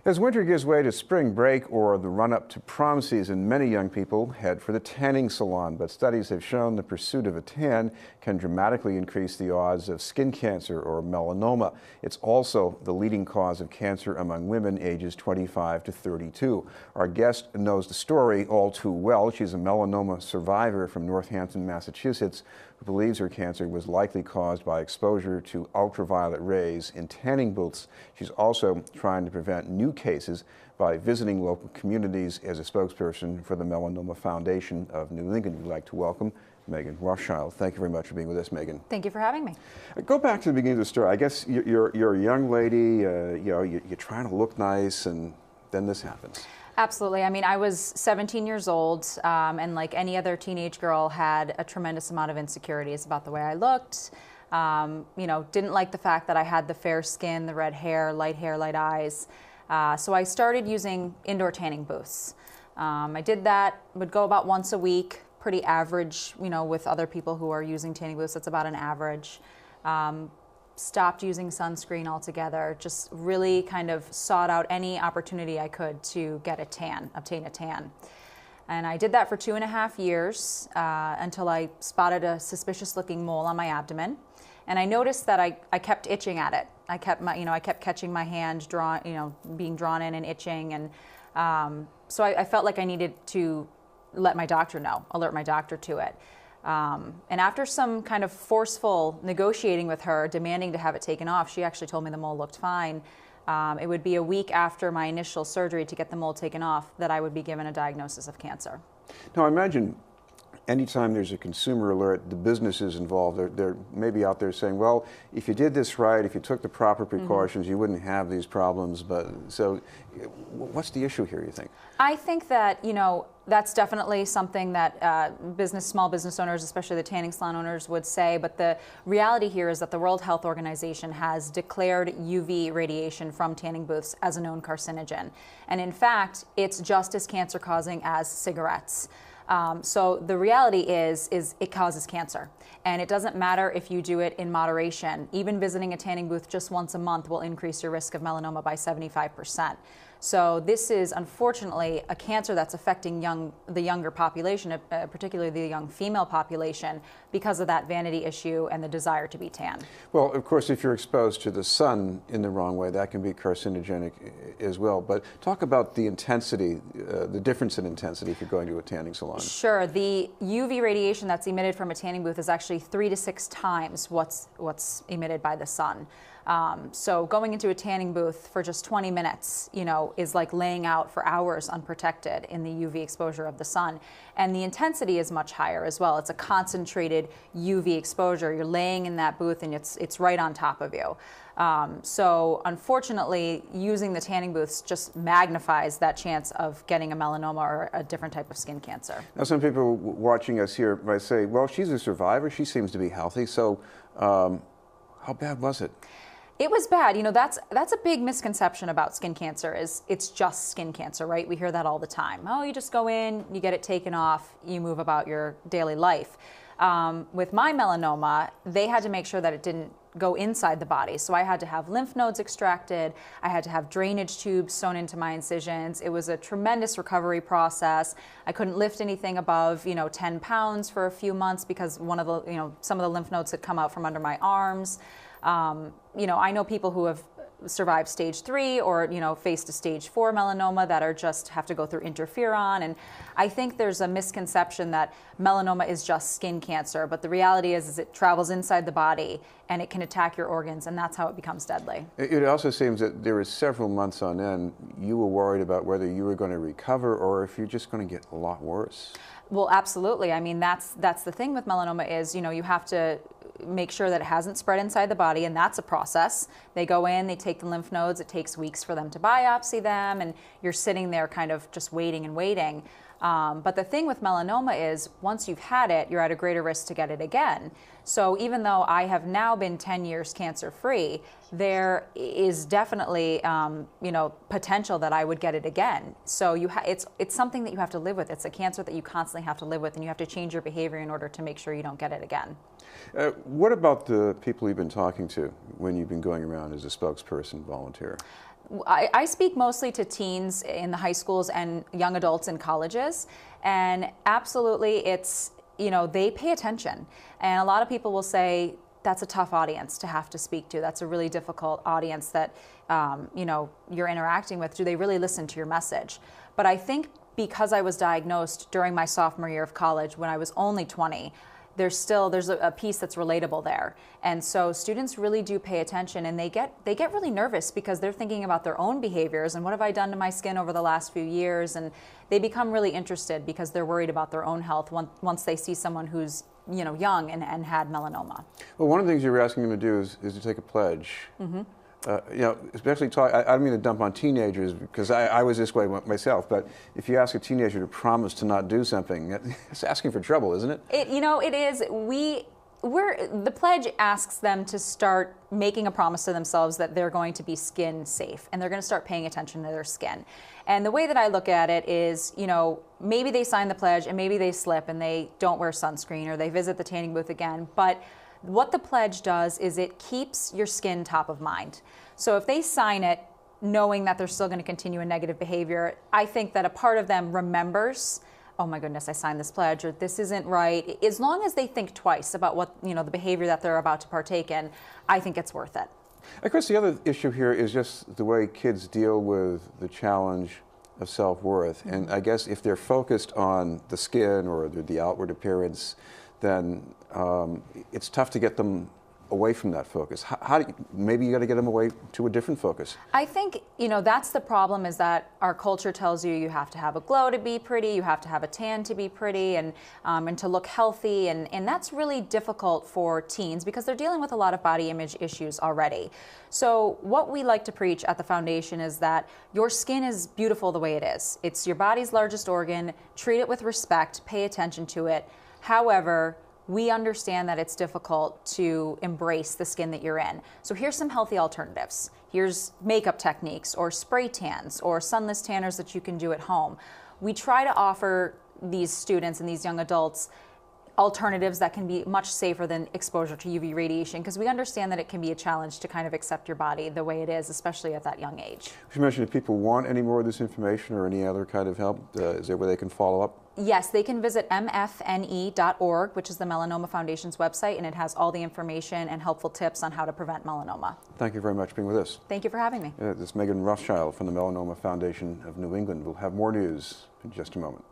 As winter gives way to spring break or the run-up to prom season, many young people head for the tanning salon. But studies have shown the pursuit of a tan can dramatically increase the odds of skin cancer or melanoma. It's also the leading cause of cancer among women ages 25 to 32. Our guest knows the story all too well. She's a melanoma survivor from Northampton, Massachusetts, who believes her cancer was likely caused by exposure to ultraviolet rays in tanning booths. She's also trying to prevent new cases by visiting local communities as a spokesperson for the Melanoma Foundation of New England. We'd like to welcome Meghan Rothschild. Thank you very much for being with us, Meghan. Thank you for having me. Go back to the beginning of the story. I guess you're a young lady, you're trying to look nice, and then this happens. Absolutely. I mean, I was 17 years old, and like any other teenage girl, had a tremendous amount of insecurities about the way I looked. Didn't like the fact that I had the fair skin, the red hair, light eyes. So I started using indoor tanning booths. I did that, would go about once a week, pretty average, with other people who are using tanning booths. That's about an average. Stopped using sunscreen altogether, just really kind of sought out any opportunity I could to get a tan, obtain a tan. And I did that for 2.5 years until I spotted a suspicious looking mole on my abdomen. And I noticed that I kept itching at it. I kept catching my hand being drawn in and itching. And so I felt like I needed to let my doctor know, alert my doctor to it. And after some kind of forceful negotiating with her, demanding to have it taken off, she actually told me the mole looked fine. It would be a week after my initial surgery to get the mole taken off that I would be given a diagnosis of cancer. Now, I imagine anytime there's a consumer alert, the businesses involved, they're maybe out there saying, well, if you did this right, if you took the proper precautions, you wouldn't have these problems. But so what's the issue here, you think? I think that, that's definitely something that small business owners, especially the tanning salon owners, would say. But the reality here is that the World Health Organization has declared UV radiation from tanning booths as a known carcinogen. And in fact, it's just as cancer causing as cigarettes. So the reality is it causes cancer. And it doesn't matter if you do it in moderation. Even visiting a tanning booth just once a month will increase your risk of melanoma by 75%. So this is unfortunately a cancer that's affecting the younger population, particularly the young female population, because of that vanity issue and the desire to be tan. Well, of course, if you're exposed to the sun in the wrong way, that can be carcinogenic as well. But talk about the intensity, the difference in intensity if you're going to a tanning salon. Sure. The UV radiation that's emitted from a tanning booth is actually 3 to 6 times what's emitted by the sun. So going into a tanning booth for just 20 minutes, is like laying out for hours unprotected in the UV exposure of the sun. And the intensity is much higher as well. It's a concentrated UV exposure. You're laying in that booth and it's right on top of you. So unfortunately, using the tanning booths just magnifies that chance of getting a melanoma or a different type of skin cancer. Now, some people watching us here might say, well, she's a survivor. She seems to be healthy. So how bad was it? It was bad. That's a big misconception about skin cancer, is it's just skin cancer, right? We hear that all the time. Oh, you just go in, you get it taken off, you move about your daily life. With my melanoma, they had to make sure that it didn't go inside the body. So I had to have lymph nodes extracted. I had to have drainage tubes sewn into my incisions. It was a tremendous recovery process. I couldn't lift anything above, 10 pounds for a few months because some of the lymph nodes had come out from under my arms. I know people who have survived stage 3 or, faced a stage 4 melanoma that have to go through interferon. And I think there's a misconception that melanoma is just skin cancer, but the reality is it travels inside the body and it can attack your organs, and that's how it becomes deadly. It also seems that there was several months on end you were worried about whether you were going to recover or if you're just going to get a lot worse. Well, absolutely. I mean, that's the thing with melanoma is, you have to make sure that it hasn't spread inside the body, and that's a process. They go in, they take the lymph nodes, it takes weeks for them to biopsy them, and you're sitting there kind of just waiting and waiting. But the thing with melanoma is once you've had it, you're at a greater risk to get it again. So even though I have now been 10 years cancer-free, there is definitely, potential that I would get it again. So it's something that you have to live with. It's a cancer that you constantly have to live with, and you have to change your behavior in order to make sure you don't get it again. What about the people you've been talking to when you've been going around as a spokesperson volunteer? I speak mostly to teens in the high schools and young adults in colleges, and absolutely it's, they pay attention. And a lot of people will say, that's a tough audience to have to speak to. That's a really difficult audience that, you're interacting with. Do they really listen to your message? But I think because I was diagnosed during my sophomore year of college when I was only 20, there's a piece that's relatable there. And so students really do pay attention, and they get really nervous because they're thinking about their own behaviors and what have I done to my skin over the last few years, and they become really interested because they're worried about their own health once they see someone who's young and had melanoma. Well, one of the things you were asking them to do is to take a pledge. Mm-hmm. Especially I don't mean to dump on teenagers because I was this way myself, but if you ask a teenager to promise to not do something, it's asking for trouble, isn't it? It is. The pledge asks them to start making a promise to themselves that they're going to be skin safe and they're going to start paying attention to their skin. And the way that I look at it is, maybe they sign the pledge and maybe they slip and they don't wear sunscreen or they visit the tanning booth again, but what the pledge does is it keeps your skin top of mind. So if they sign it knowing that they're still going to continue a negative behavior, I think that a part of them remembers, oh my goodness, I signed this pledge, or this isn't right. As long as they think twice about what, the behavior that they're about to partake in, I think it's worth it. Of course, the other issue here is just the way kids deal with the challenge of self-worth. Mm-hmm. And I guess if they're focused on the skin or the outward appearance, then it's tough to get them away from that focus. Maybe you got to get them away to a different focus. I think, that's the problem, is that our culture tells you have to have a glow to be pretty, you have to have a tan to be pretty, and to look healthy, and that's really difficult for teens because they're dealing with a lot of body image issues already. So what we like to preach at the foundation is that your skin is beautiful the way it is. It's your body's largest organ. Treat it with respect, pay attention to it. However, we understand that it's difficult to embrace the skin that you're in. So here's some healthy alternatives. Here's makeup techniques or spray tans or sunless tanners that you can do at home. We try to offer these students and these young adults alternatives that can be much safer than exposure to UV radiation, because we understand that it can be a challenge to kind of accept your body the way it is, especially at that young age. You mentioned if people want any more of this information or any other kind of help, is there where they can follow up? Yes, they can visit mfne.org, which is the Melanoma Foundation's website, and it has all the information and helpful tips on how to prevent melanoma. Thank you very much for being with us. Thank you for having me. This is Meghan Rothschild from the Melanoma Foundation of New England. We'll have more news in just a moment.